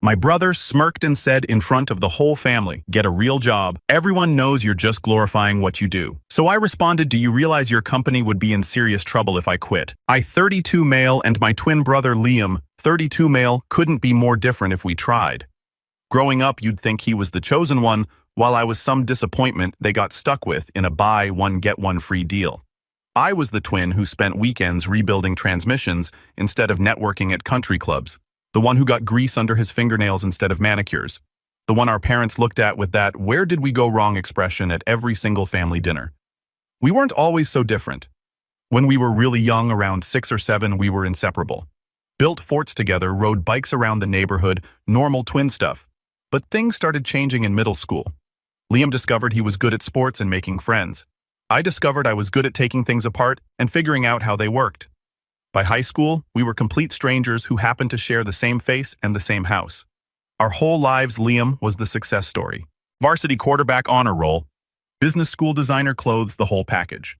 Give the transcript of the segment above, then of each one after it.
My brother smirked and said in front of the whole family, "Get a real job. Everyone knows you're just glorifying what you do." So I responded, "Do you realize your company would be in serious trouble if I quit? I, 32 male, and my twin brother Liam, 32 male, couldn't be more different if we tried." Growing up, you'd think he was the chosen one, while I was some disappointment they got stuck with in a buy one get one free deal. I was the twin who spent weekends rebuilding transmissions instead of networking at country clubs. The one who got grease under his fingernails instead of manicures. The one our parents looked at with that "where did we go wrong" expression at every single family dinner. We weren't always so different. When we were really young, around 6 or 7, we were inseparable. Built forts together, rode bikes around the neighborhood, normal twin stuff. But things started changing in middle school. Liam discovered he was good at sports and making friends. I discovered I was good at taking things apart and figuring out how they worked. By high school, we were complete strangers who happened to share the same face and the same house. Our whole lives, Liam was the success story. Varsity quarterback honor roll, business school designer clothes, the whole package.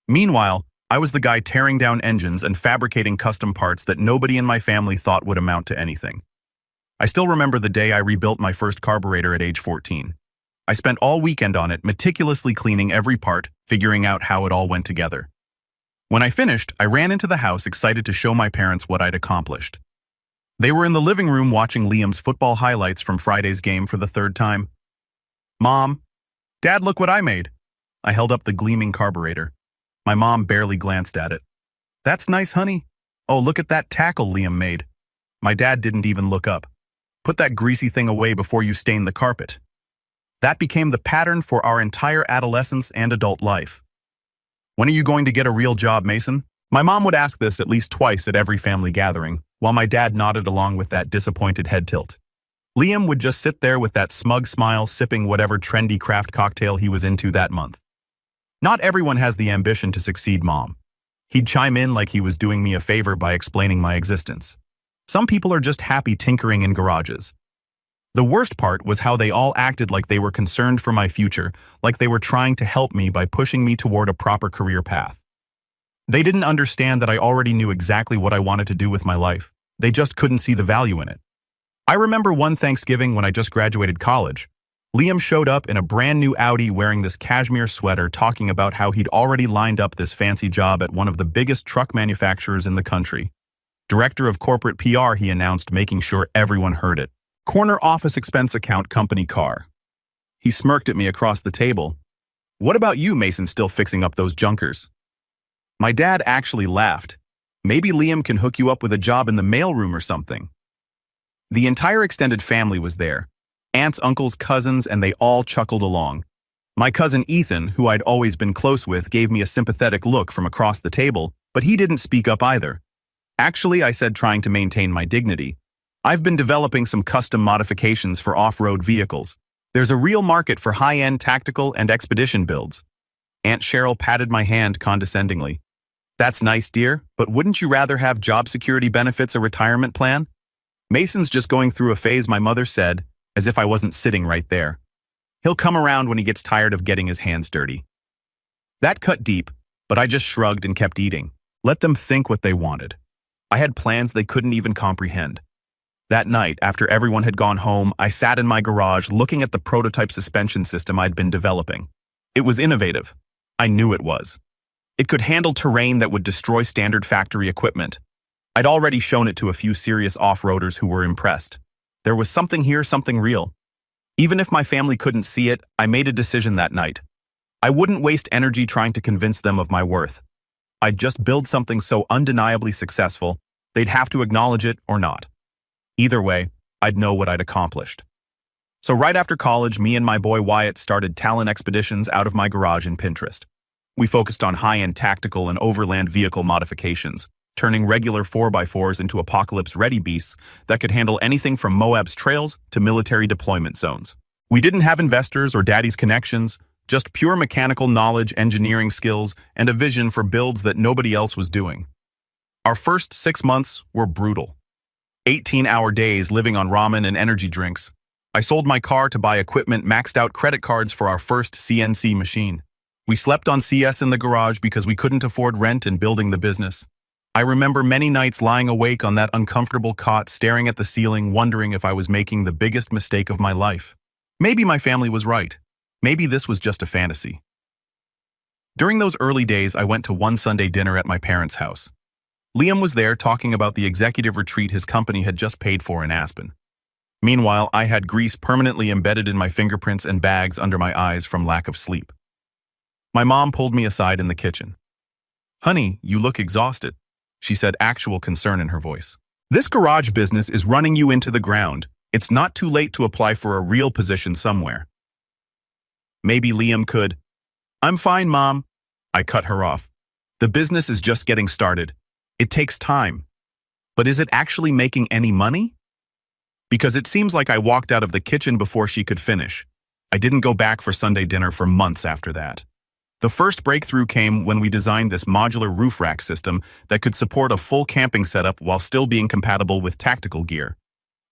Meanwhile, I was the guy tearing down engines and fabricating custom parts that nobody in my family thought would amount to anything. I still remember the day I rebuilt my first carburetor at age 14. I spent all weekend on it, meticulously cleaning every part, figuring out how it all went together. When I finished, I ran into the house excited to show my parents what I'd accomplished. They were in the living room watching Liam's football highlights from Friday's game for the 3rd time. "Mom, Dad, look what I made." I held up the gleaming carburetor. My mom barely glanced at it. "That's nice, honey. Oh, look at that tackle Liam made." My dad didn't even look up. "Put that greasy thing away before you stain the carpet." That became the pattern for our entire adolescence and adult life. "When are you going to get a real job, Mason?" My mom would ask this at least twice at every family gathering, while my dad nodded along with that disappointed head tilt. Liam would just sit there with that smug smile, sipping whatever trendy craft cocktail he was into that month. "Not everyone has the ambition to succeed, Mom." He'd chime in like he was doing me a favor by explaining my existence. "Some people are just happy tinkering in garages." The worst part was how they all acted like they were concerned for my future, like they were trying to help me by pushing me toward a proper career path. They didn't understand that I already knew exactly what I wanted to do with my life. They just couldn't see the value in it. I remember one Thanksgiving when I just graduated college. Liam showed up in a brand new Audi wearing this cashmere sweater, talking about how he'd already lined up this fancy job at one of the biggest truck manufacturers in the country. Director of corporate PR, he announced, making sure everyone heard it. Corner office expense account company car. He smirked at me across the table. "What about you, Mason, still fixing up those junkers?" My dad actually laughed. "Maybe Liam can hook you up with a job in the mailroom or something." The entire extended family was there. Aunts, uncles, cousins, and they all chuckled along. My cousin Ethan, who I'd always been close with, gave me a sympathetic look from across the table, but he didn't speak up either. "Actually," I said, trying to maintain my dignity, "I've been developing some custom modifications for off-road vehicles. There's a real market for high-end tactical and expedition builds." Aunt Cheryl patted my hand condescendingly. "That's nice, dear, but wouldn't you rather have job security benefits, a retirement plan?" "Mason's just going through a phase," my mother said, as if I wasn't sitting right there. "He'll come around when he gets tired of getting his hands dirty." That cut deep, but I just shrugged and kept eating. Let them think what they wanted. I had plans they couldn't even comprehend. That night, after everyone had gone home, I sat in my garage looking at the prototype suspension system I'd been developing. It was innovative. I knew it was. It could handle terrain that would destroy standard factory equipment. I'd already shown it to a few serious off-roaders who were impressed. There was something here, something real. Even if my family couldn't see it, I made a decision that night. I wouldn't waste energy trying to convince them of my worth. I'd just build something so undeniably successful, they'd have to acknowledge it or not. Either way, I'd know what I'd accomplished. So right after college, me and my boy Wyatt started talent expeditions out of my garage in Pinterest. We focused on high-end tactical and overland vehicle modifications, turning regular 4x4s into apocalypse-ready beasts that could handle anything from Moab's trails to military deployment zones. We didn't have investors or daddy's connections, just pure mechanical knowledge, engineering skills, and a vision for builds that nobody else was doing. Our first 6 months were brutal. 18-hour days living on ramen and energy drinks. I sold my car to buy equipment, maxed out credit cards for our first CNC machine. We slept on CS in the garage because we couldn't afford rent and building the business. I remember many nights lying awake on that uncomfortable cot, staring at the ceiling, wondering if I was making the biggest mistake of my life. Maybe my family was right. Maybe this was just a fantasy. During those early days, I went to one Sunday dinner at my parents' house. Liam was there talking about the executive retreat his company had just paid for in Aspen. Meanwhile, I had grease permanently embedded in my fingerprints and bags under my eyes from lack of sleep. My mom pulled me aside in the kitchen. "Honey, you look exhausted," she said, actual concern in her voice. "This garage business is running you into the ground. It's not too late to apply for a real position somewhere." Maybe Liam could. "I'm fine, Mom." I cut her off. "The business is just getting started. It takes time. But is it actually making any money?" Because it seems like I walked out of the kitchen before she could finish. I didn't go back for Sunday dinner for months after that. The first breakthrough came when we designed this modular roof rack system that could support a full camping setup while still being compatible with tactical gear.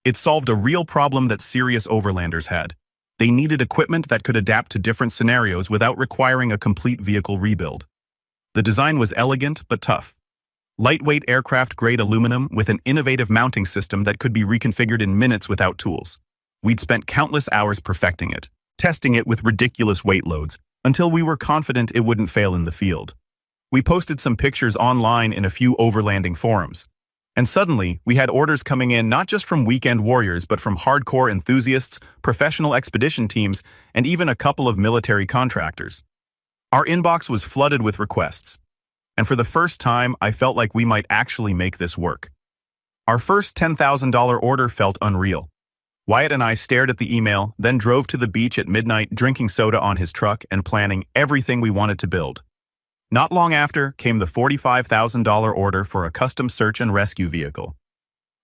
It solved a real problem that serious overlanders had. They needed equipment that could adapt to different scenarios without requiring a complete vehicle rebuild. The design was elegant but tough. Lightweight aircraft-grade aluminum with an innovative mounting system that could be reconfigured in minutes without tools. We'd spent countless hours perfecting it, testing it with ridiculous weight loads, until we were confident it wouldn't fail in the field. We posted some pictures online in a few overlanding forums. And suddenly, we had orders coming in not just from weekend warriors but from hardcore enthusiasts, professional expedition teams, and even a couple of military contractors. Our inbox was flooded with requests. And for the first time, I felt like we might actually make this work. Our first $10,000 order felt unreal. Wyatt and I stared at the email, then drove to the beach at midnight, drinking soda on his truck and planning everything we wanted to build. Not long after came the $45,000 order for a custom search and rescue vehicle.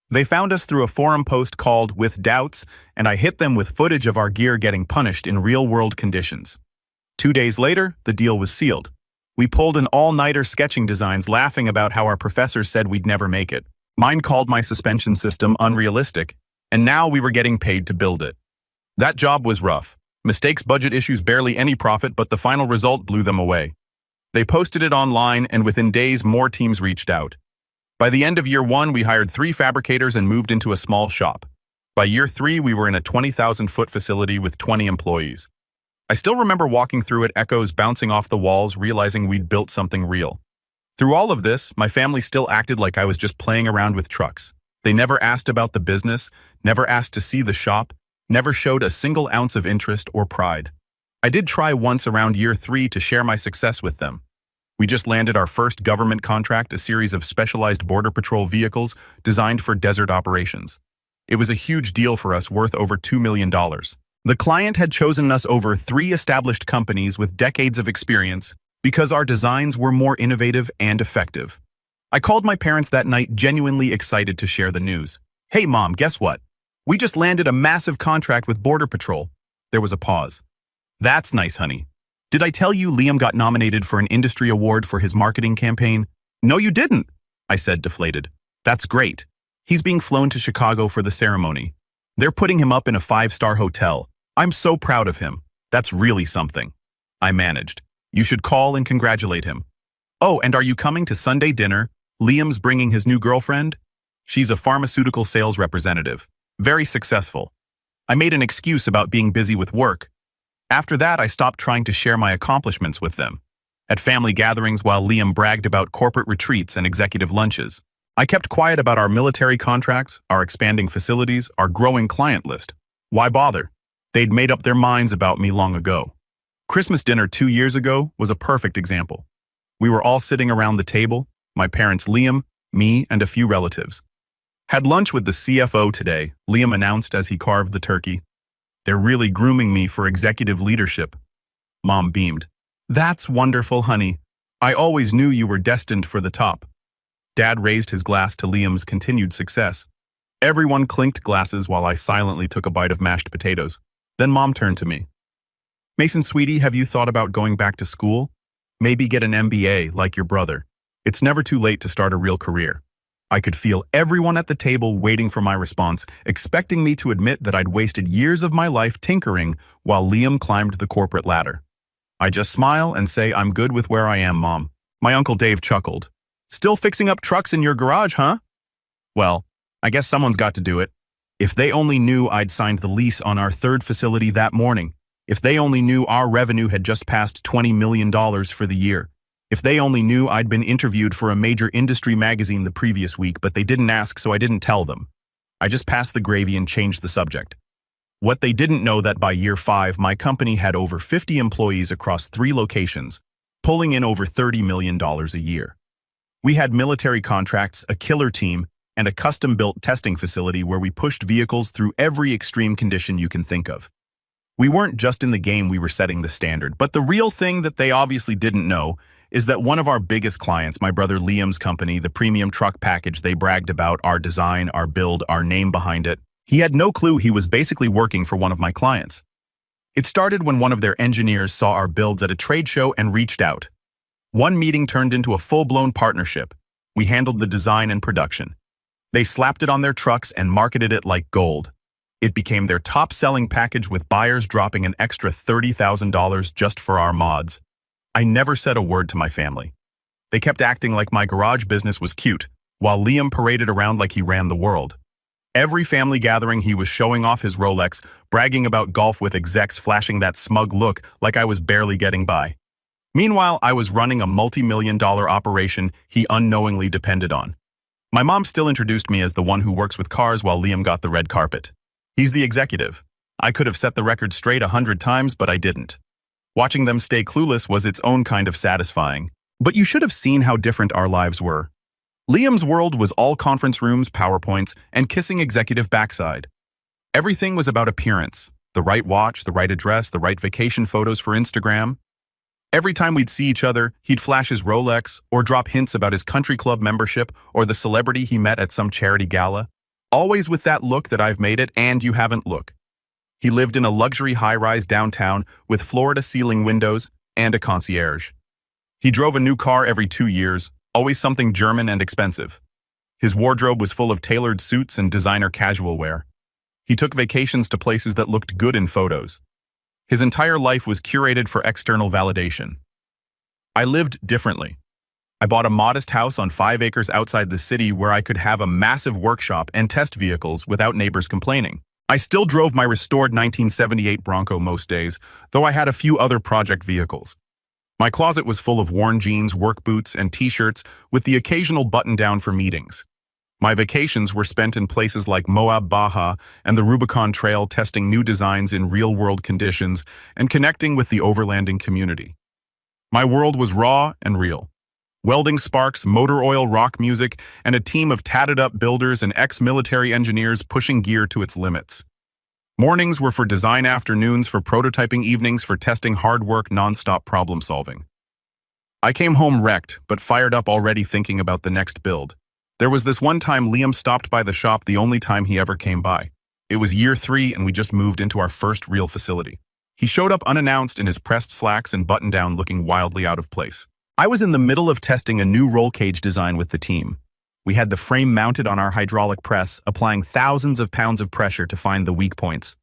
They found us through a forum post called With Doubts, and I hit them with footage of our gear getting punished in real-world conditions. 2 days later, the deal was sealed. We pulled an all-nighter sketching designs, laughing about how our professors said we'd never make it. Mine called my suspension system unrealistic, and now we were getting paid to build it. That job was rough. Mistakes, budget issues, barely any profit, but the final result blew them away. They posted it online, and within days, more teams reached out. By the end of year 1, we hired 3 fabricators and moved into a small shop. By year 3, we were in a 20,000-foot facility with 20 employees. I still remember walking through it, echoes bouncing off the walls, realizing we'd built something real. Through all of this, my family still acted like I was just playing around with trucks. They never asked about the business, never asked to see the shop, never showed a single ounce of interest or pride. I did try once around year 3 to share my success with them. We just landed our first government contract, a series of specialized border patrol vehicles designed for desert operations. It was a huge deal for us, worth over $2 million. The client had chosen us over 3 established companies with decades of experience because our designs were more innovative and effective. I called my parents that night, genuinely excited to share the news. "Hey, Mom, guess what? We just landed a massive contract with Border Patrol." There was a pause. "That's nice, honey. Did I tell you Liam got nominated for an industry award for his marketing campaign?" "No, you didn't," I said, deflated. "That's great. He's being flown to Chicago for the ceremony. They're putting him up in a 5-star hotel. I'm so proud of him. That's really something." I managed. "You should call and congratulate him." "Oh, and are you coming to Sunday dinner? Liam's bringing his new girlfriend. She's a pharmaceutical sales representative. Very successful." I made an excuse about being busy with work. After that, I stopped trying to share my accomplishments with them. At family gatherings, while Liam bragged about corporate retreats and executive lunches, I kept quiet about our military contracts, our expanding facilities, our growing client list. Why bother? They'd made up their minds about me long ago. Christmas dinner 2 years ago was a perfect example. We were all sitting around the table, my parents, Liam, me, and a few relatives. "Had lunch with the CFO today," Liam announced as he carved the turkey. "They're really grooming me for executive leadership." Mom beamed. "That's wonderful, honey. I always knew you were destined for the top." Dad raised his glass to Liam's continued success. Everyone clinked glasses while I silently took a bite of mashed potatoes. Then Mom turned to me. "Mason, sweetie, have you thought about going back to school? Maybe get an MBA like your brother. It's never too late to start a real career." I could feel everyone at the table waiting for my response, expecting me to admit that I'd wasted years of my life tinkering while Liam climbed the corporate ladder. I just smile and say, "I'm good with where I am, Mom." My Uncle Dave chuckled. Still fixing up trucks in your garage, huh? Well, I guess someone's got to do it. If they only knew I'd signed the lease on our third facility that morning. If they only knew our revenue had just passed $20 million for the year. If they only knew I'd been interviewed for a major industry magazine the previous week, but they didn't ask, so I didn't tell them. I just passed the gravy and changed the subject. What they didn't know that by year 5, my company had over 50 employees across 3 locations, pulling in over $30 million a year. We had military contracts, a killer team, and a custom-built testing facility where we pushed vehicles through every extreme condition you can think of. We weren't just in the game, we were setting the standard. But the real thing that they obviously didn't know is that one of our biggest clients, my brother Liam's company, the premium truck package they bragged about, our design, our build, our name behind it, he had no clue he was basically working for one of my clients. It started when one of their engineers saw our builds at a trade show and reached out. One meeting turned into a full-blown partnership. We handled the design and production. They slapped it on their trucks and marketed it like gold. It became their top-selling package, with buyers dropping an extra $30,000 just for our mods. I never said a word to my family. They kept acting like my garage business was cute, while Liam paraded around like he ran the world. Every family gathering, he was showing off his Rolex, bragging about golf with execs, flashing that smug look like I was barely getting by. Meanwhile, I was running a multi-million-dollar operation he unknowingly depended on. My mom still introduced me as the one who works with cars while Liam got the red carpet. He's the executive. I could have set the record straight 100 times, but I didn't. Watching them stay clueless was its own kind of satisfying. But you should have seen how different our lives were. Liam's world was all conference rooms, PowerPoints, and kissing executive backside. Everything was about appearance. The right watch, the right address, the right vacation photos for Instagram. Every time we'd see each other, he'd flash his Rolex or drop hints about his country club membership or the celebrity he met at some charity gala. Always with that look that I've made it and you haven't look. He lived in a luxury high-rise downtown with floor-to-ceiling windows and a concierge. He drove a new car every 2 years, always something German and expensive. His wardrobe was full of tailored suits and designer casual wear. He took vacations to places that looked good in photos. His entire life was curated for external validation. I lived differently. I bought a modest house on 5 acres outside the city where I could have a massive workshop and test vehicles without neighbors complaining. I still drove my restored 1978 Bronco most days, though I had a few other project vehicles. My closet was full of worn jeans, work boots, and t-shirts with the occasional button-down for meetings. My vacations were spent in places like Moab, Baja, and the Rubicon Trail, testing new designs in real-world conditions and connecting with the overlanding community. My world was raw and real. Welding sparks, motor oil, rock music, and a team of tatted-up builders and ex-military engineers pushing gear to its limits. Mornings were for design, afternoons for prototyping, evenings for testing, hard work, non-stop problem-solving. I came home wrecked, but fired up already thinking about the next build. There was this one time Liam stopped by the shop, the only time he ever came by. It was year 3 and we just moved into our first real facility. He showed up unannounced in his pressed slacks and button-down, looking wildly out of place. I was in the middle of testing a new roll cage design with the team. We had the frame mounted on our hydraulic press, applying thousands of pounds of pressure to find the weak points.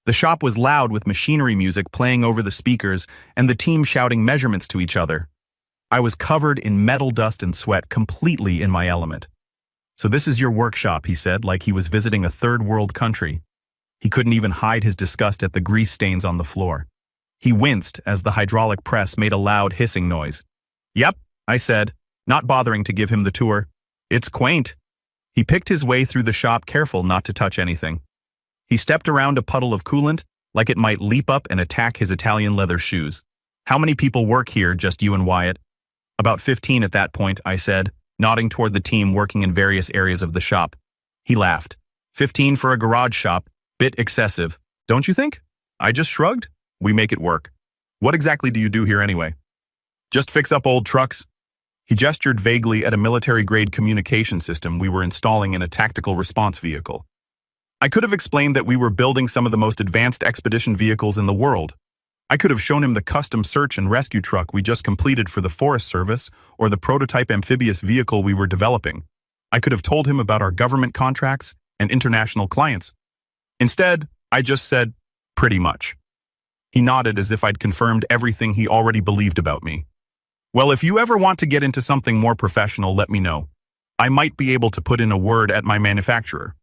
The shop was loud with machinery music playing over the speakers and the team shouting measurements to each other. I was covered in metal dust and sweat, completely in my element. "So this is your workshop," he said, like he was visiting a third world country. He couldn't even hide his disgust at the grease stains on the floor. He winced as the hydraulic press made a loud hissing noise. "Yep," I said, not bothering to give him the tour. "It's quaint." He picked his way through the shop, careful not to touch anything. He stepped around a puddle of coolant, like it might leap up and attack his Italian leather shoes. "How many people work here, just you and Wyatt?" "About 15 at that point," I said, nodding toward the team working in various areas of the shop. He laughed. 15 for a garage shop, bit excessive, don't you think? I just shrugged. "We make it work." "What exactly do you do here anyway?" "Just fix up old trucks." He gestured vaguely at a military-grade communication system we were installing in a tactical response vehicle. I could have explained that we were building some of the most advanced expedition vehicles in the world. I could have shown him the custom search and rescue truck we just completed for the Forest Service or the prototype amphibious vehicle we were developing. I could have told him about our government contracts and international clients. Instead, I just said, "Pretty much." He nodded as if I'd confirmed everything he already believed about me. Well, if you ever want to get into something more professional, let me know. I might be able to put in a word at my manufacturer.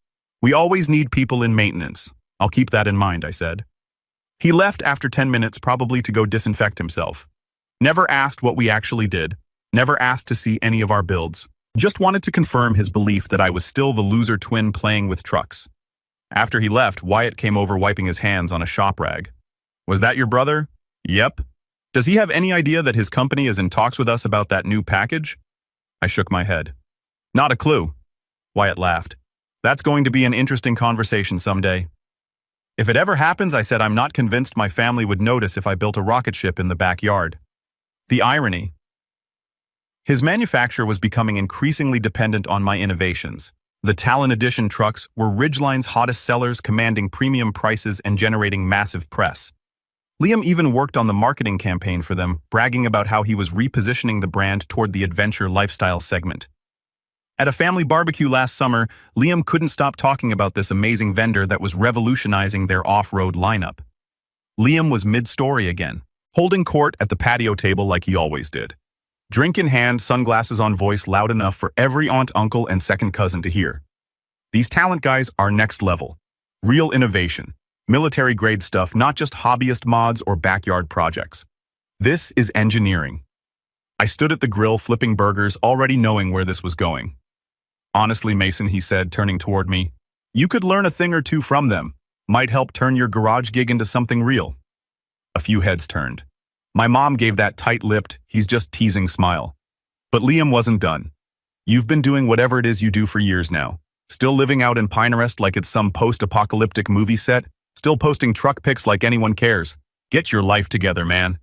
We always need people in maintenance. I'll keep that in mind, I said. He left after 10 minutes, probably to go disinfect himself. Never asked what we actually did. Never asked to see any of our builds. Just wanted to confirm his belief that I was still the loser twin playing with trucks. After he left, Wyatt came over wiping his hands on a shop rag. Was that your brother? Yep. Does he have any idea that his company is in talks with us about that new package? I shook my head. Not a clue. Wyatt laughed. That's going to be an interesting conversation someday. If it ever happens, I said, I'm not convinced my family would notice if I built a rocket ship in the backyard. The irony. His manufacturer was becoming increasingly dependent on my innovations. The Talon Edition trucks were Ridgeline's hottest sellers, commanding premium prices and generating massive press. Liam even worked on the marketing campaign for them, bragging about how he was repositioning the brand toward the adventure lifestyle segment. At a family barbecue last summer, Liam couldn't stop talking about this amazing vendor that was revolutionizing their off-road lineup. Liam was mid-story again, holding court at the patio table like he always did. Drink in hand, sunglasses on, voice loud enough for every aunt, uncle, and second cousin to hear. These talent guys are next level. Real innovation. Military-grade stuff, not just hobbyist mods or backyard projects. This is engineering. I stood at the grill flipping burgers, already knowing where this was going. Honestly, Mason, he said, turning toward me, you could learn a thing or two from them. Might help turn your garage gig into something real. A few heads turned. My mom gave that tight-lipped, he's just teasing smile. But Liam wasn't done. You've been doing whatever it is you do for years now. Still living out in Pinterest like it's some post-apocalyptic movie set. Still posting truck pics like anyone cares. Get your life together, man.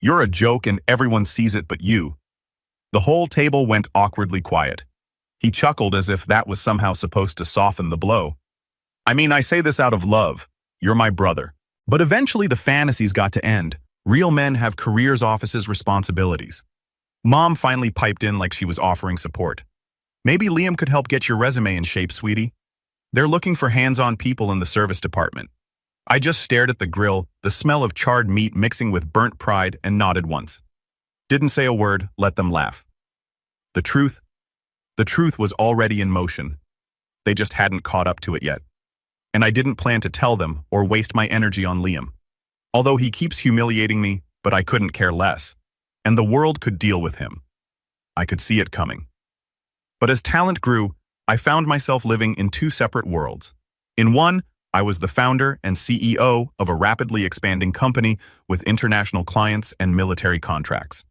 You're a joke and everyone sees it but you. The whole table went awkwardly quiet. He chuckled as if that was somehow supposed to soften the blow. I mean, I say this out of love. You're my brother. But eventually the fantasies got to end. Real men have careers, offices, responsibilities. Mom finally piped in like she was offering support. Maybe Liam could help get your resume in shape, sweetie. They're looking for hands-on people in the service department. I just stared at the grill, the smell of charred meat mixing with burnt pride, and nodded once. Didn't say a word, let them laugh. The truth was already in motion. They just hadn't caught up to it yet. And I didn't plan to tell them or waste my energy on Liam. Although he keeps humiliating me, but I couldn't care less. And the world could deal with him. I could see it coming. But as talent grew, I found myself living in two separate worlds. In one, I was the founder and CEO of a rapidly expanding company with international clients and military contracts.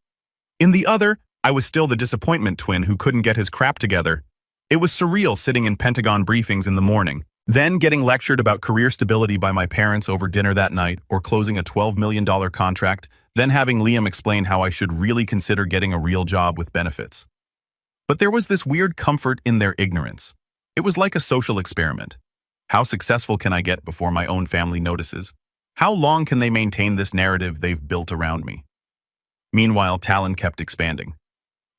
In the other, I was still the disappointment twin who couldn't get his crap together. It was surreal sitting in Pentagon briefings in the morning, then getting lectured about career stability by my parents over dinner that night, or closing a $12 million contract, then having Liam explain how I should really consider getting a real job with benefits. But there was this weird comfort in their ignorance. It was like a social experiment. How successful can I get before my own family notices? How long can they maintain this narrative they've built around me? Meanwhile, Talon kept expanding.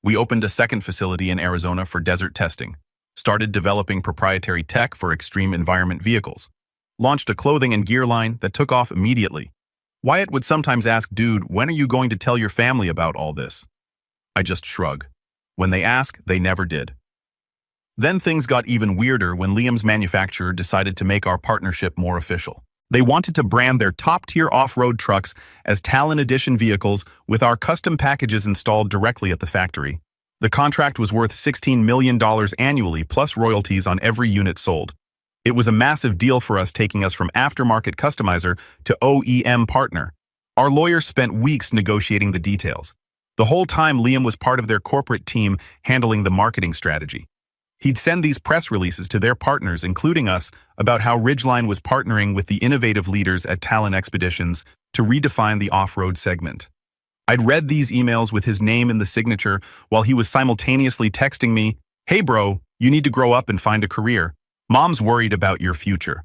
We opened a second facility in Arizona for desert testing, started developing proprietary tech for extreme environment vehicles, launched a clothing and gear line that took off immediately. Wyatt would sometimes ask, dude, when are you going to tell your family about all this? I just shrug. When they ask, they never did. Then things got even weirder when Liam's manufacturer decided to make our partnership more official. They wanted to brand their top-tier off-road trucks as Talon Edition vehicles with our custom packages installed directly at the factory. The contract was worth $16 million annually, plus royalties on every unit sold. It was a massive deal for us, taking us from aftermarket customizer to OEM partner. Our lawyers spent weeks negotiating the details. The whole time, Liam was part of their corporate team handling the marketing strategy. He'd send these press releases to their partners, including us, about how Ridgeline was partnering with the innovative leaders at Talon Expeditions to redefine the off-road segment. I'd read these emails with his name in the signature while he was simultaneously texting me, "Hey bro, you need to grow up and find a career. Mom's worried about your future."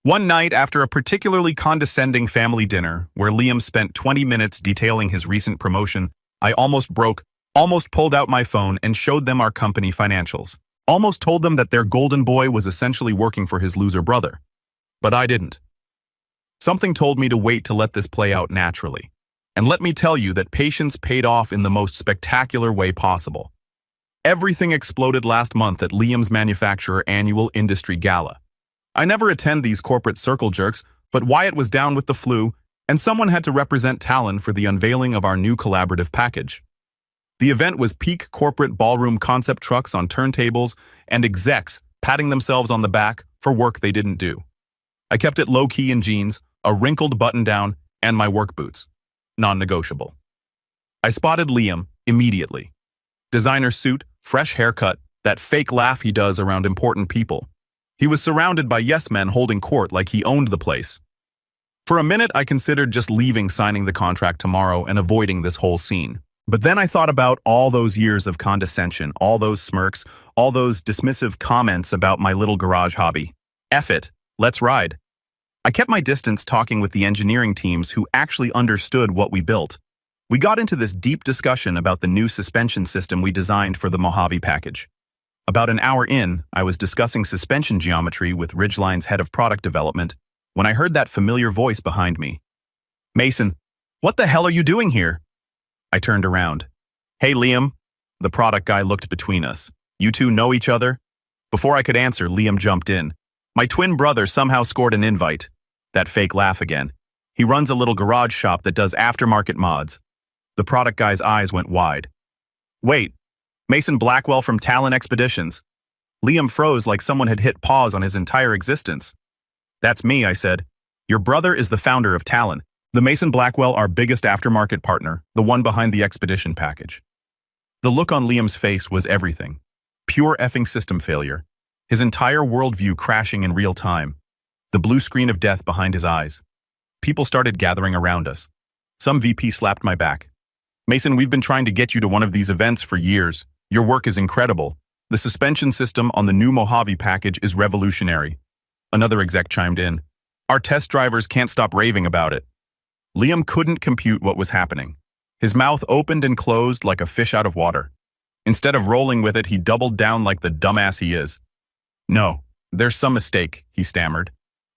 One night, after a particularly condescending family dinner, where Liam spent 20 minutes detailing his recent promotion, I almost pulled out my phone and showed them our company financials. Almost told them that their golden boy was essentially working for his loser brother. But I didn't. Something told me to wait to let this play out naturally. And let me tell you that patience paid off in the most spectacular way possible. Everything exploded last month at Liam's Manufacturer Annual Industry Gala. I never attend these corporate circle jerks, but Wyatt was down with the flu, and someone had to represent Talon for the unveiling of our new collaborative package. The event was peak corporate ballroom concept trucks on turntables and execs patting themselves on the back for work they didn't do. I kept it low-key in jeans, a wrinkled button-down, and my work boots. Non-negotiable. I spotted Liam immediately. Designer suit, fresh haircut, that fake laugh he does around important people. He was surrounded by yes-men holding court like he owned the place. For a minute, I considered just leaving signing the contract tomorrow and avoiding this whole scene. But then I thought about all those years of condescension, all those smirks, all those dismissive comments about my little garage hobby. F it, let's ride. I kept my distance talking with the engineering teams who actually understood what we built. We got into this deep discussion about the new suspension system we designed for the Mojave package. About an hour in, I was discussing suspension geometry with Ridgeline's head of product development when I heard that familiar voice behind me. "Mason, what the hell are you doing here?" I turned around. "Hey, Liam." The product guy looked between us. "You two know each other?" Before I could answer, Liam jumped in. "My twin brother somehow scored an invite." That fake laugh again. "He runs a little garage shop that does aftermarket mods." The product guy's eyes went wide. "Wait, Mason Blackwell from Talon Expeditions." Liam froze like someone had hit pause on his entire existence. "That's me," I said. "Your brother is the founder of Talon. The Mason Blackwell, our biggest aftermarket partner, the one behind the Expedition package." The look on Liam's face was everything. Pure effing system failure. His entire worldview crashing in real time. The blue screen of death behind his eyes. People started gathering around us. Some VP slapped my back. "Mason, we've been trying to get you to one of these events for years. Your work is incredible. The suspension system on the new Mojave package is revolutionary." Another exec chimed in. "Our test drivers can't stop raving about it." Liam couldn't compute what was happening. His mouth opened and closed like a fish out of water. Instead of rolling with it, he doubled down like the dumbass he is. "No, there's some mistake," he stammered.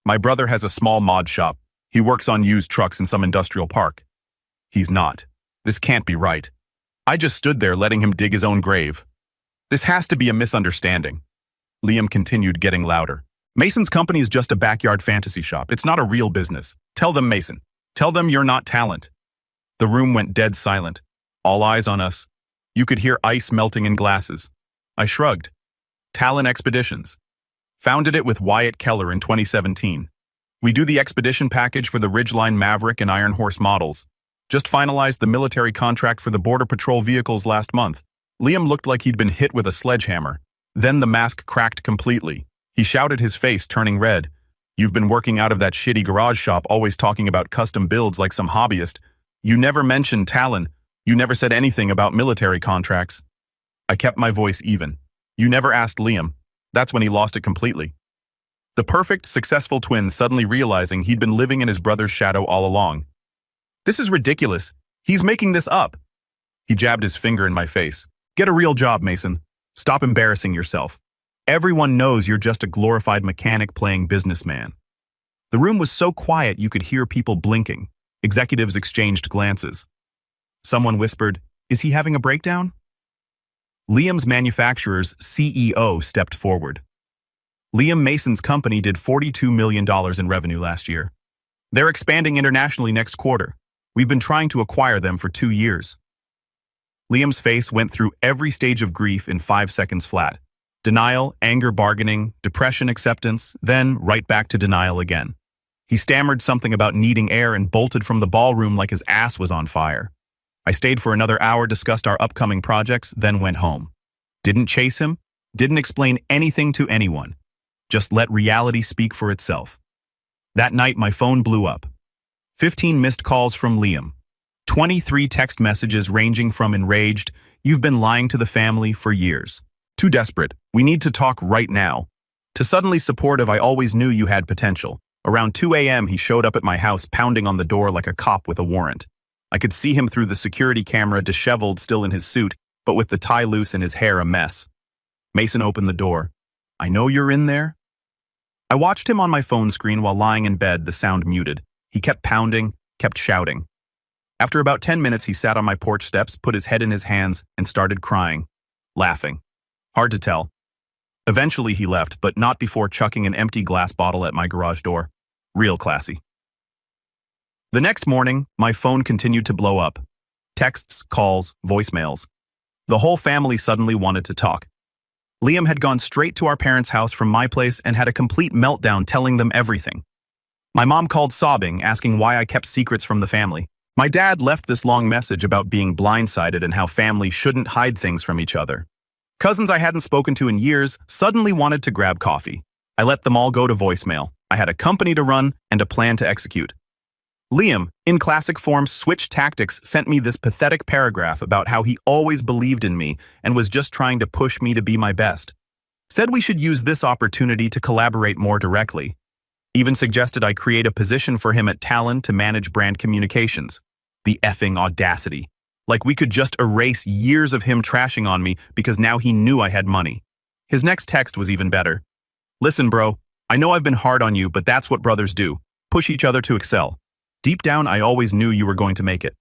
"My brother has a small mod shop. He works on used trucks in some industrial park." "He's not. This can't be right." I just stood there letting him dig his own grave. "This has to be a misunderstanding." Liam continued, getting louder. "Mason's company is just a backyard fantasy shop. It's not a real business. Tell them, Mason. Tell them you're not Talent." The room went dead silent. All eyes on us. You could hear ice melting in glasses. I shrugged. "Talon Expeditions. Founded it with Wyatt Keller in 2017. We do the Expedition package for the Ridgeline Maverick and Iron Horse models. Just finalized the military contract for the Border Patrol vehicles last month." Liam looked like he'd been hit with a sledgehammer. Then the mask cracked completely. He shouted, his face turning red. "You've been working out of that shitty garage shop, always talking about custom builds like some hobbyist. You never mentioned Talon. You never said anything about military contracts." I kept my voice even. "You never asked Liam." That's when he lost it completely. The perfect, successful twin suddenly realizing he'd been living in his brother's shadow all along. "This is ridiculous. He's making this up." He jabbed his finger in my face. "Get a real job, Mason. Stop embarrassing yourself. Everyone knows you're just a glorified mechanic playing businessman." The room was so quiet you could hear people blinking. Executives exchanged glances. Someone whispered, "Is he having a breakdown?" Liam's manufacturer's CEO stepped forward. "Liam Mason's company did $42 million in revenue last year. They're expanding internationally next quarter. We've been trying to acquire them for 2 years." Liam's face went through every stage of grief in 5 seconds flat. Denial, anger, bargaining, depression, acceptance, then right back to denial again. He stammered something about needing air and bolted from the ballroom like his ass was on fire. I stayed for another hour, discussed our upcoming projects, then went home. Didn't chase him, didn't explain anything to anyone. Just let reality speak for itself. That night, my phone blew up. 15 missed calls from Liam. 23 text messages ranging from enraged, "You've been lying to the family for years," too desperate, "We need to talk right now," to suddenly supportive, "I always knew you had potential." Around 2 a.m., he showed up at my house pounding on the door like a cop with a warrant. I could see him through the security camera, disheveled, still in his suit, but with the tie loose and his hair a mess. Mason opened the door. "I know you're in there." I watched him on my phone screen while lying in bed, the sound muted. He kept pounding, kept shouting. After about 10 minutes, he sat on my porch steps, put his head in his hands, and started crying, laughing. Hard to tell. Eventually he left, but not before chucking an empty glass bottle at my garage door. Real classy. The next morning, my phone continued to blow up. Texts, calls, voicemails. The whole family suddenly wanted to talk. Liam had gone straight to our parents' house from my place and had a complete meltdown telling them everything. My mom called sobbing, asking why I kept secrets from the family. My dad left this long message about being blindsided and how family shouldn't hide things from each other. Cousins I hadn't spoken to in years suddenly wanted to grab coffee. I let them all go to voicemail. I had a company to run and a plan to execute. Liam, in classic form, switched tactics, sent me this pathetic paragraph about how he always believed in me and was just trying to push me to be my best. Said we should use this opportunity to collaborate more directly. Even suggested I create a position for him at Talon to manage brand communications. The effing audacity. Like we could just erase years of him trashing on me because now he knew I had money. His next text was even better. Listen, bro, I know I've been hard on you, but that's what brothers do. Push each other to excel. Deep down, I always knew you were going to make it.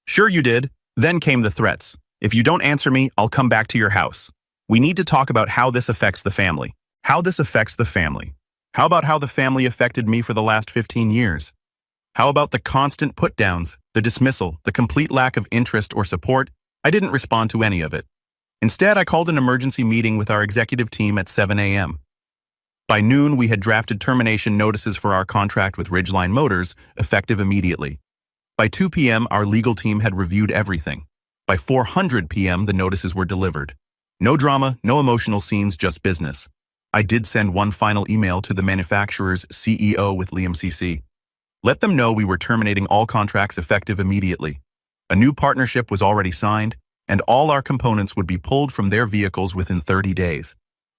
Sure you did. Then came the threats. If you don't answer me, I'll come back to your house. We need to talk about how this affects the family. How this affects the family. How about how the family affected me for the last 15 years? How about the constant put-downs, the dismissal, the complete lack of interest or support? I didn't respond to any of it. Instead, I called an emergency meeting with our executive team at 7 a.m. By noon, we had drafted termination notices for our contract with Ridgeline Motors, effective immediately. By 2 p.m., our legal team had reviewed everything. By 4:00 p.m., the notices were delivered. No drama, no emotional scenes, just business. I did send one final email to the manufacturer's CEO with Liam CC. Let them know we were terminating all contracts effective immediately. A new partnership was already signed, and all our components would be pulled from their vehicles within 30 days.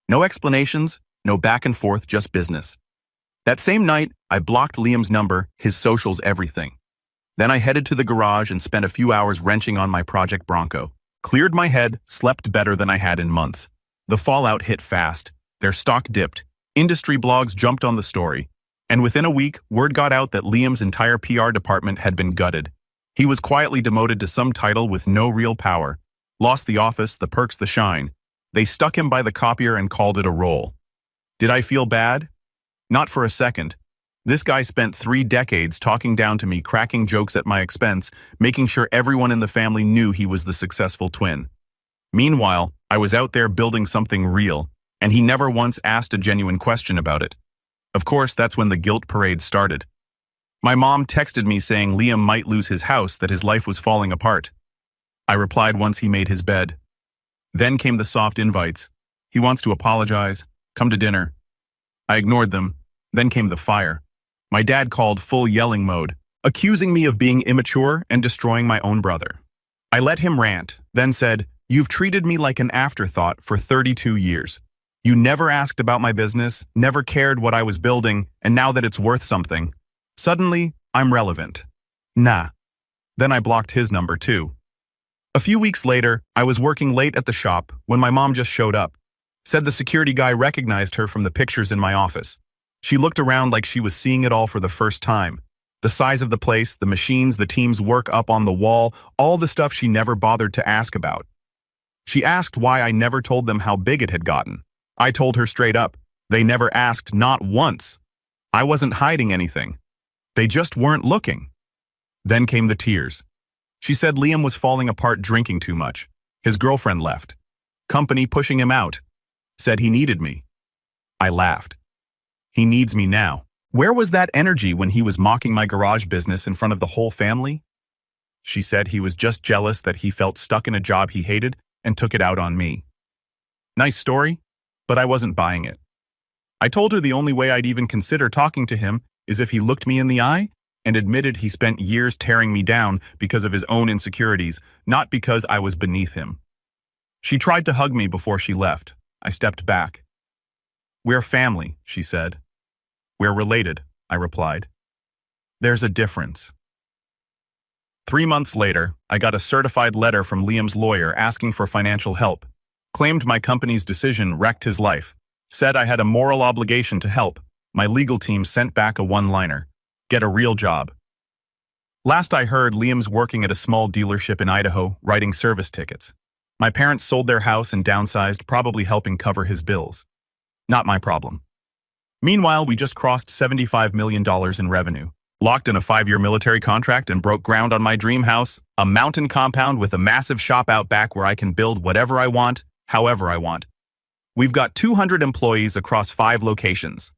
No explanations, no back and forth, just business. That same night, I blocked Liam's number, his socials, everything. Then I headed to the garage and spent a few hours wrenching on my Project Bronco. Cleared my head, slept better than I had in months. The fallout hit fast. Their stock dipped. Industry blogs jumped on the story. And within a week, word got out that Liam's entire PR department had been gutted. He was quietly demoted to some title with no real power. Lost the office, the perks, the shine. They stuck him by the copier and called it a role. Did I feel bad? Not for a second. This guy spent 3 decades talking down to me, cracking jokes at my expense, making sure everyone in the family knew he was the successful twin. Meanwhile, I was out there building something real, and he never once asked a genuine question about it. Of course, that's when the guilt parade started. My mom texted me saying Liam might lose his house, that his life was falling apart. I replied once he made his bed. Then came the soft invites. He wants to apologize. Come to dinner. I ignored them. Then came the fire. My dad called full yelling mode, accusing me of being immature and destroying my own brother. I let him rant, then said, "You've treated me like an afterthought for 32 years. You never asked about my business, never cared what I was building, and now that it's worth something, suddenly I'm relevant. Nah." Then I blocked his number too. A few weeks later, I was working late at the shop when my mom just showed up. Said the security guy recognized her from the pictures in my office. She looked around like she was seeing it all for the first time. The size of the place, the machines, the team's work up on the wall, all the stuff she never bothered to ask about. She asked why I never told them how big it had gotten. I told her straight up. They never asked, not once. I wasn't hiding anything. They just weren't looking. Then came the tears. She said Liam was falling apart drinking too much. His girlfriend left. Company pushing him out. Said he needed me. I laughed. He needs me now. Where was that energy when he was mocking my garage business in front of the whole family? She said he was just jealous that he felt stuck in a job he hated and took it out on me. Nice story, but I wasn't buying it. I told her the only way I'd even consider talking to him is if he looked me in the eye and admitted he spent years tearing me down because of his own insecurities, not because I was beneath him. She tried to hug me before she left. I stepped back. "We're family," she said. "We're related," I replied. "There's a difference." 3 months later, I got a certified letter from Liam's lawyer asking for financial help. Claimed my company's decision wrecked his life. Said I had a moral obligation to help. My legal team sent back a one-liner. "Get a real job." Last I heard, Liam's working at a small dealership in Idaho, writing service tickets. My parents sold their house and downsized, probably helping cover his bills. Not my problem. Meanwhile, we just crossed $75 million in revenue, locked in a 5-year military contract, and broke ground on my dream house, a mountain compound with a massive shop out back where I can build whatever I want, however I want. We've got 200 employees across 5 locations.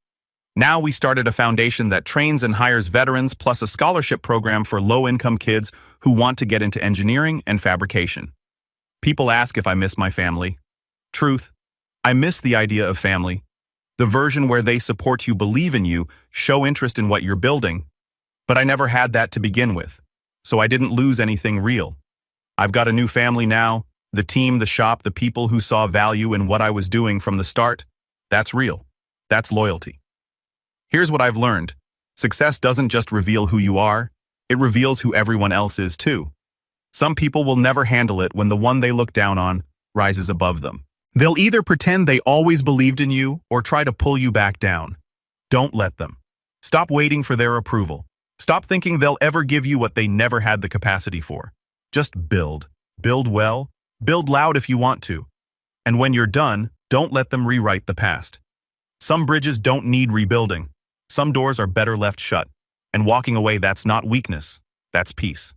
Now we started a foundation that trains and hires veterans, plus a scholarship program for low-income kids who want to get into engineering and fabrication. People ask if I miss my family. Truth, I miss the idea of family. The version where they support you, believe in you, show interest in what you're building. But I never had that to begin with, so I didn't lose anything real. I've got a new family now, the team, the shop, the people who saw value in what I was doing from the start. That's real. That's loyalty. Here's what I've learned. Success doesn't just reveal who you are, it reveals who everyone else is too. Some people will never handle it when the one they look down on rises above them. They'll either pretend they always believed in you or try to pull you back down. Don't let them. Stop waiting for their approval. Stop thinking they'll ever give you what they never had the capacity for. Just build. Build well. Build loud if you want to. And when you're done, don't let them rewrite the past. Some bridges don't need rebuilding. Some doors are better left shut. And walking away, that's not weakness. That's peace.